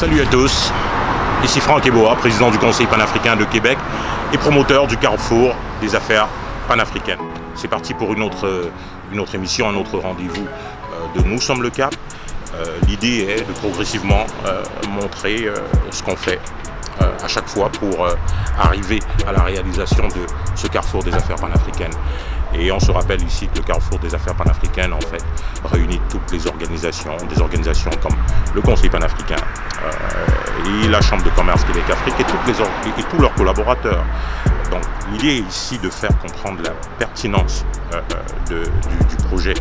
Salut à tous, ici Franck Eboa, président du Conseil panafricain de Québec et promoteur du Carrefour des affaires panafricaines. C'est parti pour une autre émission, un autre rendez-vous de Nous sommes le Cap. L'idée est de progressivement montrer ce qu'on fait à chaque fois pour arriver à la réalisation de ce Carrefour des affaires panafricaines. Et on se rappelle ici que le Carrefour des affaires panafricaines en fait réunit toutes les organisations, des organisations comme le Conseil panafricain et la Chambre de commerce Québec-Afrique et tous leurs collaborateurs. Donc l'idée est ici de faire comprendre la pertinence du projet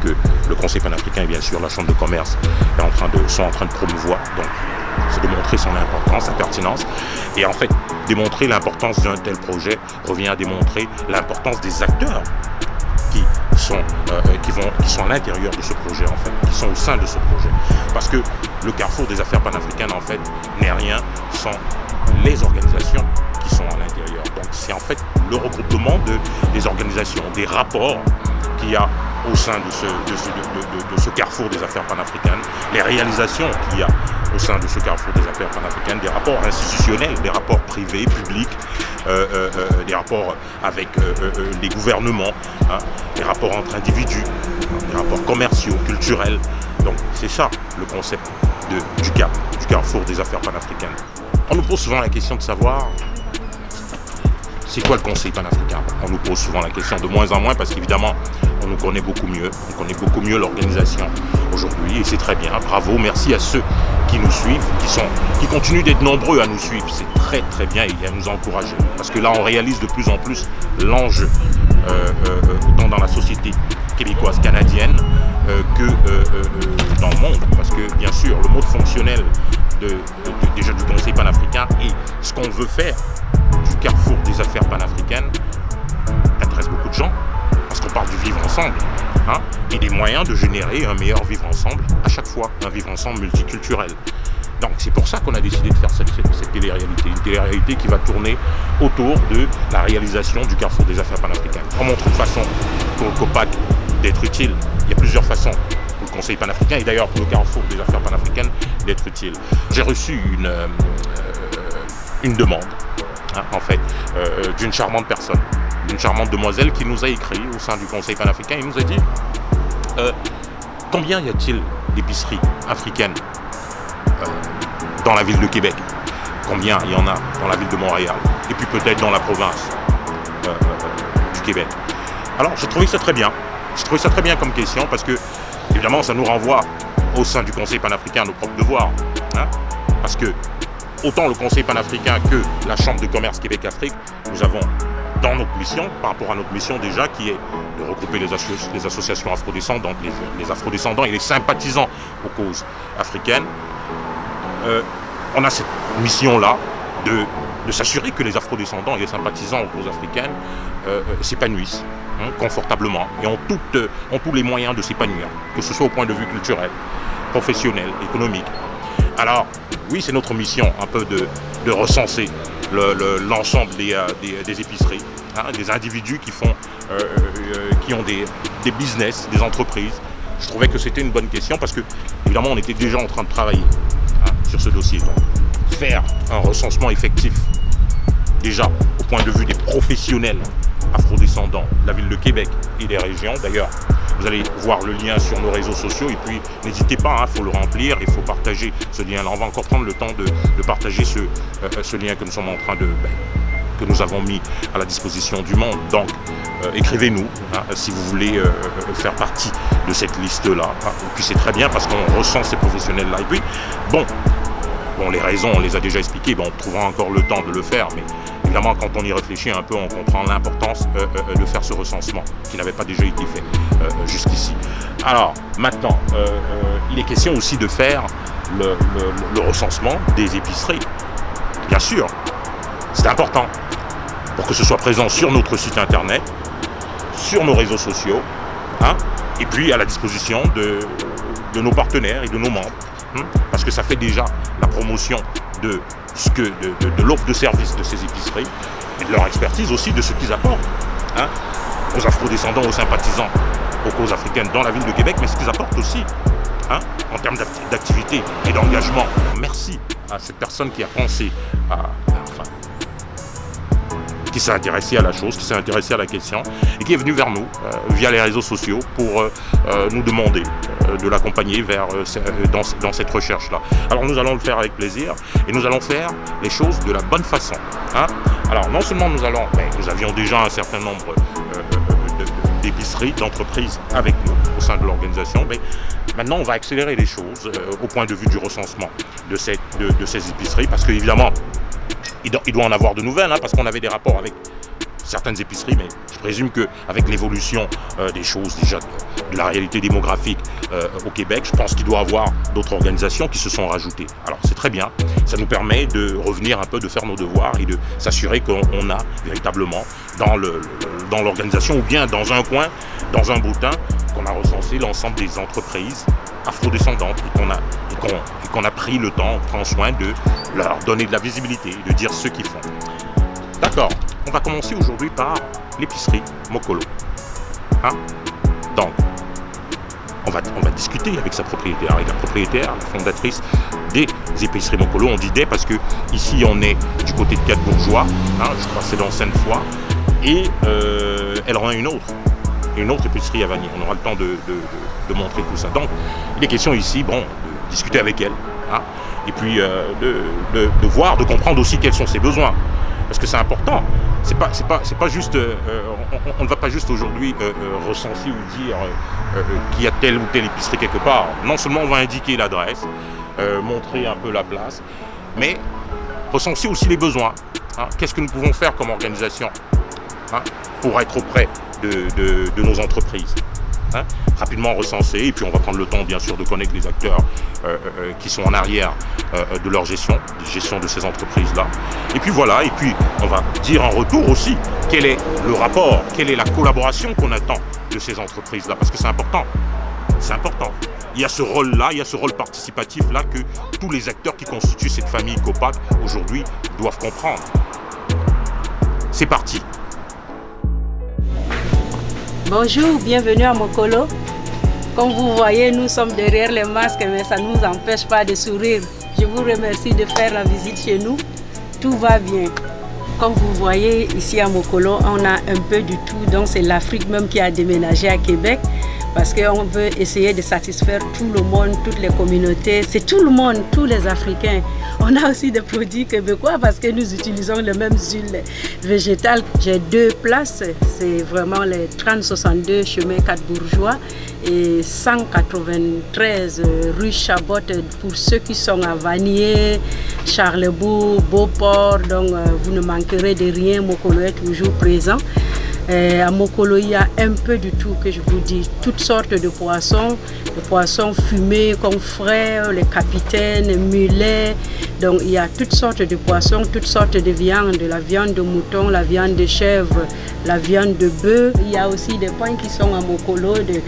que le Conseil panafricain et bien sûr la Chambre de commerce sont en train de promouvoir. Donc c'est de montrer son importance, sa pertinence. Et en fait, démontrer l'importance d'un tel projet revient à démontrer l'importance des acteurs qui sont à l'intérieur de ce projet, en fait, qui sont au sein de ce projet. Parce que le Carrefour des affaires panafricaines, en fait, n'est rien sans les organisations qui sont à l'intérieur. Donc c'est en fait le regroupement des organisations, des rapports qu'il y a au sein de ce Carrefour des affaires panafricaines, les réalisations qu'il y a au sein de ce Carrefour des affaires panafricaines, des rapports institutionnels, des rapports privés, publics, des rapports avec les gouvernements, hein, des rapports entre individus, des rapports commerciaux, culturels. Donc c'est ça le concept du Carrefour des affaires panafricaines. On nous pose souvent la question de savoir c'est quoi le Conseil panafricain. On nous pose souvent la question de moins en moins parce qu'évidemment on nous connaît beaucoup mieux, on connaît beaucoup mieux l'organisation aujourd'hui et c'est très bien, bravo, merci à ceux qui nous suivent, qui continuent d'être nombreux à nous suivre, c'est très très bien et à nous encourager parce que là on réalise de plus en plus l'enjeu autant dans la société québécoise, canadienne que dans le monde parce que bien sûr le mode fonctionnel déjà du Conseil panafricain et ce qu'on veut faire du Carrefour des affaires panafricaines intéresse beaucoup de gens parce qu'on parle du vivre ensemble hein, et des moyens de générer un meilleur vivre ensemble à chaque fois, un vivre ensemble multiculturel. Donc c'est pour ça qu'on a décidé de faire cette télé-réalité, une télé-réalité qui va tourner autour de la réalisation du Carrefour des affaires panafricaines. On montre une façon pour le COPAC d'être utile, il y a plusieurs façons pour le Conseil panafricain et d'ailleurs pour le Carrefour des affaires panafricaines d'être utile. J'ai reçu une demande hein, en fait d'une charmante personne, d'une charmante demoiselle qui nous a écrit au sein du Conseil panafricain et nous a dit combien y a-t-il d'épiceries africaines dans la ville de Québec, combien il y en a dans la ville de Montréal et puis peut-être dans la province du Québec. Alors j'ai trouvé ça très bien, j'ai trouvé ça très bien comme question parce que évidemment ça nous renvoie au sein du Conseil panafricain à nos propres devoirs hein, parce que autant le Conseil panafricain que la Chambre de commerce Québec-Afrique, nous avons dans notre mission, par rapport à notre mission déjà, qui est de regrouper les associations afrodescendantes, les afrodescendants et les sympathisants aux causes africaines, on a cette mission-là de s'assurer que les afrodescendants et les sympathisants aux causes africaines s'épanouissent hein, confortablement et ont tous les moyens de s'épanouir, que ce soit au point de vue culturel, professionnel, économique. Alors, oui, c'est notre mission un peu de recenser l'ensemble des épiceries, hein, des individus qui ont des business, des entreprises. Je trouvais que c'était une bonne question parce que, évidemment, on était déjà en train de travailler hein, sur ce dossier. Faire un recensement effectif, déjà au point de vue des professionnels afrodescendants de la ville de Québec et des régions. D'ailleurs, vous allez voir le lien sur nos réseaux sociaux et puis n'hésitez pas, il faut le remplir, il faut partager ce lien-là. On va encore prendre le temps de partager ce lien que nous sommes en train que nous avons mis à la disposition du monde. Donc écrivez-nous hein, si vous voulez faire partie de cette liste-là. Hein. Et puis c'est très bien parce qu'on recense ces professionnels-là. Et puis bon, les raisons, on les a déjà expliquées, on trouvera encore le temps de le faire, mais évidemment, quand on y réfléchit un peu, on comprend l'importance de faire ce recensement qui n'avait pas déjà été fait jusqu'ici. Alors, maintenant, il est question aussi de faire le recensement des épiceries. Bien sûr, c'est important pour que ce soit présent sur notre site internet, sur nos réseaux sociaux, hein, et puis à la disposition de nos partenaires et de nos membres. Parce que ça fait déjà la promotion de l'offre de service de ces épiceries et de leur expertise aussi de ce qu'ils apportent hein, aux afrodescendants, aux sympathisants aux causes africaines dans la ville de Québec, mais ce qu'ils apportent aussi hein, en termes d'activité et d'engagement. Merci à cette personne qui a pensé qui s'est intéressé à la chose, qui s'est intéressé à la question et qui est venu vers nous via les réseaux sociaux pour nous demander de l'accompagner dans cette recherche-là. Alors nous allons le faire avec plaisir et nous allons faire les choses de la bonne façon. Hein. Alors non seulement nous avions déjà un certain nombre d'épiceries, d'entreprises avec nous au sein de l'organisation, mais maintenant on va accélérer les choses au point de vue du recensement de ces épiceries parce qu'évidemment, il doit en avoir de nouvelles, hein, parce qu'on avait des rapports avec certaines épiceries, mais je présume qu'avec l'évolution des choses, déjà de la réalité démographique au Québec, je pense qu'il doit y avoir d'autres organisations qui se sont rajoutées. Alors c'est très bien, ça nous permet de revenir un peu, de faire nos devoirs et de s'assurer qu'on a véritablement dans l'organisation ou bien dans un coin, dans un boutin, qu'on a recensé l'ensemble des entreprises afrodescendantes et qu'on a pris le temps, on prend soin de leur donner de la visibilité, de dire ce qu'ils font. D'accord, on va commencer aujourd'hui par l'épicerie Mokolo. Hein? Donc, on va discuter avec sa propriétaire, avec la propriétaire, la fondatrice des épiceries Mokolo. On dit des parce que ici on est du côté de Quatre-Bourgeois, hein, je crois que c'est dans Sainte-Foy, et elle en a une autre épicerie à Vanier. On aura le temps de montrer tout ça. Donc, il est question ici, bon, de discuter avec elle, hein, et puis de voir, de comprendre aussi quels sont ses besoins. Parce que c'est important. C'est pas juste, on ne va pas juste aujourd'hui recenser ou dire qu'il y a telle ou telle épicerie quelque part. Non seulement on va indiquer l'adresse, montrer un peu la place, mais recenser aussi les besoins. Hein. Qu'est-ce que nous pouvons faire comme organisation, hein, pour être auprès de nos entreprises, hein, rapidement recenser, et puis on va prendre le temps bien sûr de connaître les acteurs qui sont en arrière de leur gestion de ces entreprises-là. Et puis voilà, et puis on va dire en retour aussi quel est le rapport, quelle est la collaboration qu'on attend de ces entreprises-là, parce que c'est important. C'est important. Il y a ce rôle-là, il y a ce rôle participatif-là que tous les acteurs qui constituent cette famille COPAC aujourd'hui doivent comprendre. C'est parti. Bonjour, bienvenue à Mokolo. Comme vous voyez, nous sommes derrière les masques, mais ça ne nous empêche pas de sourire. Je vous remercie de faire la visite chez nous. Tout va bien. Comme vous voyez, ici à Mokolo, on a un peu du tout. Donc c'est l'Afrique même qui a déménagé à Québec. Parce qu'on veut essayer de satisfaire tout le monde, toutes les communautés. C'est tout le monde, tous les Africains. On a aussi des produits québécois parce que nous utilisons les mêmes huiles végétales. J'ai deux places, c'est vraiment les 3062 chemin Quatre-Bourgeois et 193 rue Chabot pour ceux qui sont à Vanier, Charlebourg, Beauport. Donc vous ne manquerez de rien, Mokolo est toujours présent. À Mokolo, il y a un peu de tout que je vous dis, toutes sortes de poissons fumés, comme frais, les capitaines, mulets. Donc il y a toutes sortes de poissons, toutes sortes de viandes, de la viande de mouton, la viande de chèvre, la viande de bœuf. Il y a aussi des pains qui sont à Mokolo, des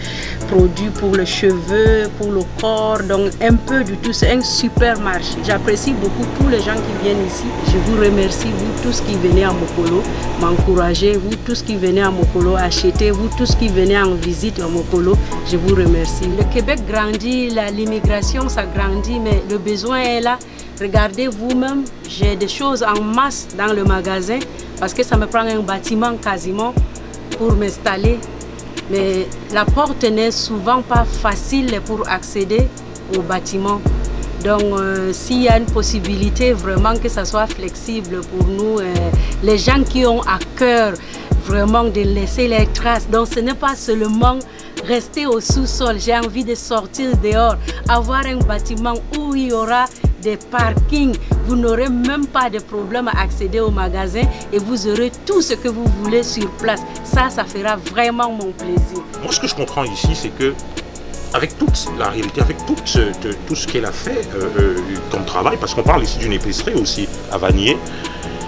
produits pour les cheveux, pour le corps, donc un peu de tout. C'est un super marché. J'apprécie beaucoup tous les gens qui viennent ici. Je vous remercie, vous tous qui venez à Mokolo, m'encouragez, vous tous qui venez à Mokolo, achetez, vous tous qui venez en visite à Mokolo, je vous remercie. Le Québec grandit, l'immigration ça grandit, mais le besoin est là. Regardez vous-même, j'ai des choses en masse dans le magasin parce que ça me prend un bâtiment quasiment pour m'installer. Mais la porte n'est souvent pas facile pour accéder au bâtiment. Donc s'il y a une possibilité vraiment que ça soit flexible pour nous, les gens qui ont à cœur vraiment de laisser les traces. Donc ce n'est pas seulement rester au sous-sol, j'ai envie de sortir dehors, avoir un bâtiment où il y aura des parkings, vous n'aurez même pas de problème à accéder au magasin et vous aurez tout ce que vous voulez sur place. Ça fera vraiment mon plaisir. Moi, ce que je comprends ici, c'est que avec toute la réalité, avec tout ce qu'elle a fait comme travail, parce qu'on parle ici d'une épicerie aussi à Vanier,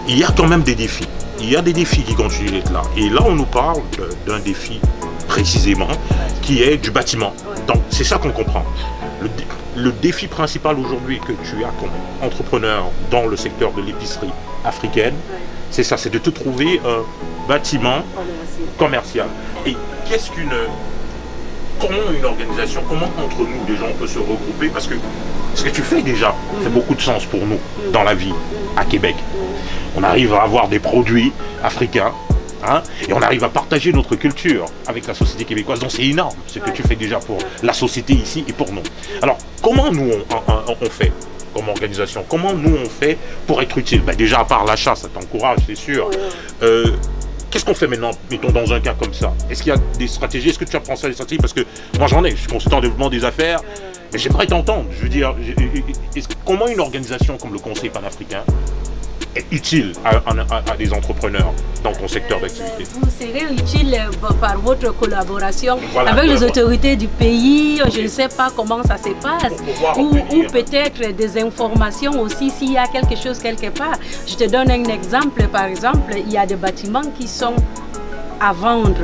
il y a quand même des défis. Il y a des défis qui continuent d'être là. Et là, on nous parle d'un défi précisément qui est du bâtiment. Donc, c'est ça qu'on comprend. Le défi principal aujourd'hui que tu as comme entrepreneur dans le secteur de l'épicerie africaine, c'est ça, c'est de te trouver un bâtiment commercial. Et qu'est-ce qu'une comment une organisation, comment entre nous déjà on peut se regrouper, parce que ce que tu fais déjà fait beaucoup de sens pour nous dans la vie à Québec. On arrive à avoir des produits africains, hein, et on arrive à partager notre culture avec la société québécoise. Donc c'est énorme ce que tu fais déjà pour la société ici et pour nous. Alors comment nous on fait comme organisation? Comment nous on fait pour être utile? Ben, déjà à part l'achat, ça t'encourage, c'est sûr. Qu'est-ce qu'on fait maintenant, mettons, dans un cas comme ça? Est-ce qu'il y a des stratégies? Est-ce que tu apprends ça, des stratégies? Parce que moi j'en ai, je suis consultant en développement des affaires, mais j'aimerais t'entendre. Je veux dire, comment une organisation comme le Conseil panafricain est utile à des entrepreneurs dans ton secteur d'activité? Vous serez utile par votre collaboration voilà, avec les autorités du pays. Je ne sais pas comment ça se passe. Ou peut-être des informations aussi s'il y a quelque chose quelque part. Je te donne un exemple. Par exemple, il y a des bâtiments qui sont à vendre.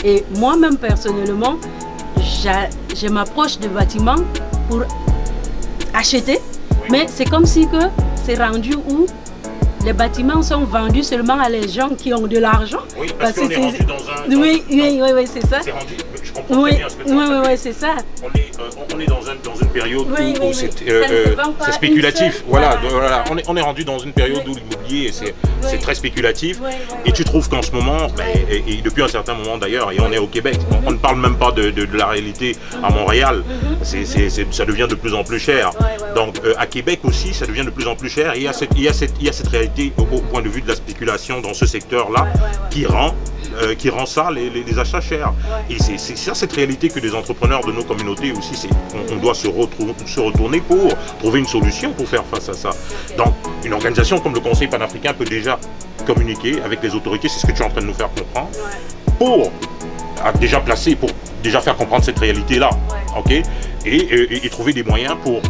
Et moi-même personnellement, je m'approche de bâtiments pour acheter. Mais c'est comme si que c'est rendu où les bâtiments sont vendus seulement à les gens qui ont de l'argent. Oui, parce qu'on est rendu dans un... Oui, c'est ça. C'est rendu... Je comprends très bien ce que tu veux dire. C'est ça. On est dans une période où c'est spéculatif. Voilà, on est rendu dans une période où l'immobilier, c'est très spéculatif. Et tu trouves qu'en ce moment, et depuis un certain moment d'ailleurs, et on est au Québec, on ne parle même pas de la réalité à Montréal. Ça devient de plus en plus cher. Donc à Québec aussi, ça devient de plus en plus cher. Et il y a cette réalité au point de vue de la spéculation dans ce secteur-là qui rend ça les achats chers. Et c'est ça cette réalité que les entrepreneurs de nos communautés aussi, on doit se retourner pour trouver une solution pour faire face à ça. Donc une organisation comme le Conseil panafricain peut déjà communiquer avec les autorités, c'est ce que tu es en train de nous faire comprendre, pour déjà faire comprendre cette réalité-là, ok, et trouver des moyens pour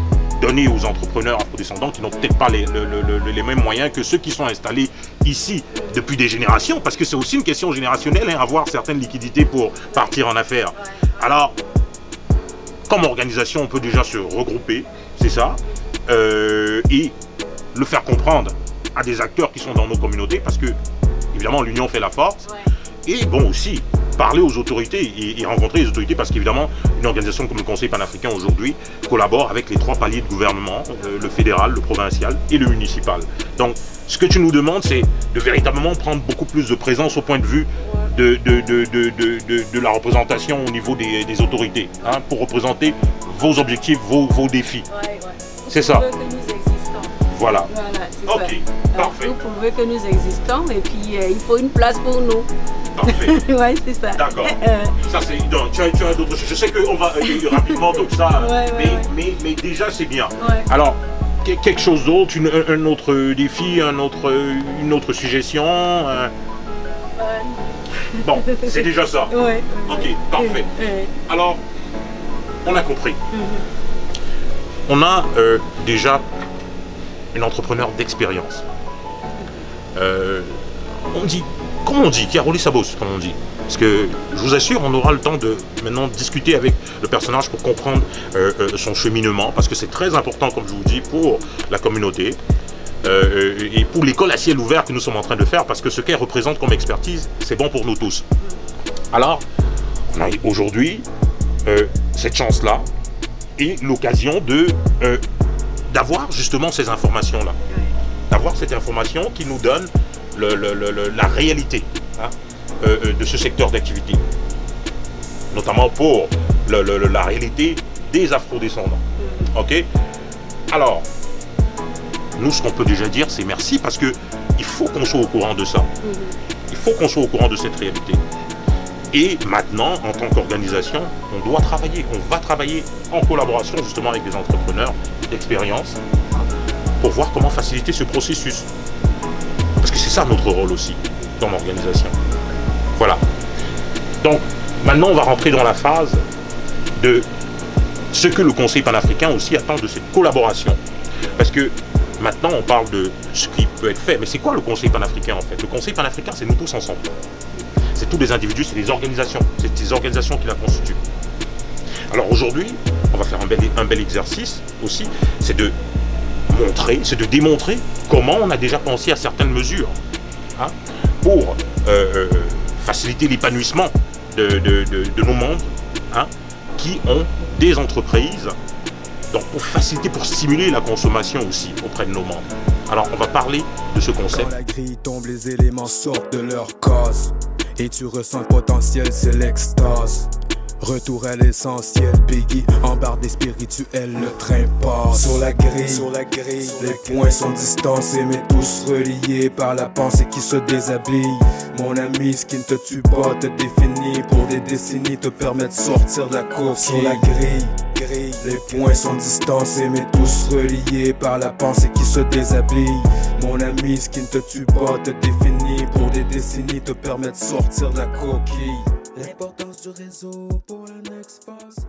donner aux entrepreneurs afrodescendants qui n'ont peut-être pas les mêmes moyens que ceux qui sont installés ici depuis des générations, parce que c'est aussi une question générationnelle, hein, avoir certaines liquidités pour partir en affaires. Alors, comme organisation, on peut déjà se regrouper, c'est ça, et le faire comprendre à des acteurs qui sont dans nos communautés, parce que, évidemment, l'union fait la force, et bon aussi, parler aux autorités et rencontrer les autorités, parce qu'évidemment, une organisation comme le Conseil panafricain aujourd'hui collabore avec les 3 paliers de gouvernement, le fédéral, le provincial et le municipal. Donc, ce que tu nous demandes, c'est de véritablement prendre beaucoup plus de présence au point de vue de la représentation au niveau des autorités, hein, pour représenter vos objectifs, vos défis. C'est ça. Voilà. Ok, parfait. Vous prouvez que nous existons et puis il faut une place pour nous. Parfait. Oui, c'est ça. D'accord. Ça, c'est. Donc, tu as d'autres choses. Je sais qu'on va rapidement comme ça, mais déjà, c'est bien. Alors, quelque chose d'autre, un autre défi, une autre suggestion Bon, c'est déjà ça. Ok, parfait. Alors, on a compris. On a déjà un entrepreneur d'expérience. On dit. Comment on dit? Qui a roulé sa bosse, comme on dit. Parce que, je vous assure, on aura le temps de maintenant discuter avec le personnage pour comprendre son cheminement, parce que c'est très important, comme je vous dis, pour la communauté et pour l'école à ciel ouvert que nous sommes en train de faire, parce que ce qu'elle représente comme expertise, c'est bon pour nous tous. Alors, on a aujourd'hui cette chance-là et l'occasion d'avoir justement ces informations-là. D'avoir cette information qui nous donne la réalité, hein, de ce secteur d'activité, notamment pour la réalité des afrodescendants. Ok. Alors, nous, ce qu'on peut déjà dire, c'est merci, parce que il faut qu'on soit au courant de ça. Il faut qu'on soit au courant de cette réalité. Et maintenant, en tant qu'organisation, on doit travailler, on va travailler en collaboration justement avec des entrepreneurs d'expérience pour voir comment faciliter ce processus. Parce que c'est ça notre rôle aussi, dans l'organisation. Voilà. Donc, maintenant, on va rentrer dans la phase de ce que le Conseil panafricain aussi attend de cette collaboration. Parce que maintenant, on parle de ce qui peut être fait. Mais c'est quoi le Conseil panafricain, en fait? Le Conseil panafricain, c'est nous tous ensemble. C'est tous les individus, c'est des organisations. C'est ces organisations qui la constituent. Alors aujourd'hui, on va faire un bel exercice aussi, c'est de montrer, c'est de démontrer comment on a déjà pensé à certaines mesures, hein, pour faciliter l'épanouissement de nos membres, hein, qui ont des entreprises, donc pour faciliter, pour stimuler la consommation aussi auprès de nos membres. Alors on va parler de ce concept. Quand la grille tombe, les éléments sortent de leur cause et tu ressens le potentiel, c'est l'extase. Retour à l'essentiel, Biggie embarque des spirituels, le train passe. Sur la grille, les points sont distancés mais tous reliés par la pensée qui se déshabille. Mon ami, ce qui ne te tue pas te définit pour des décennies, te permet de sortir de la course. Sur la grille, les points sont distancés mais tous reliés par la pensée qui se déshabille. Mon ami, ce qui ne te tue pas te définit pour des décennies, te permet de sortir de la coquille. L'importance du réseau pour la next phase.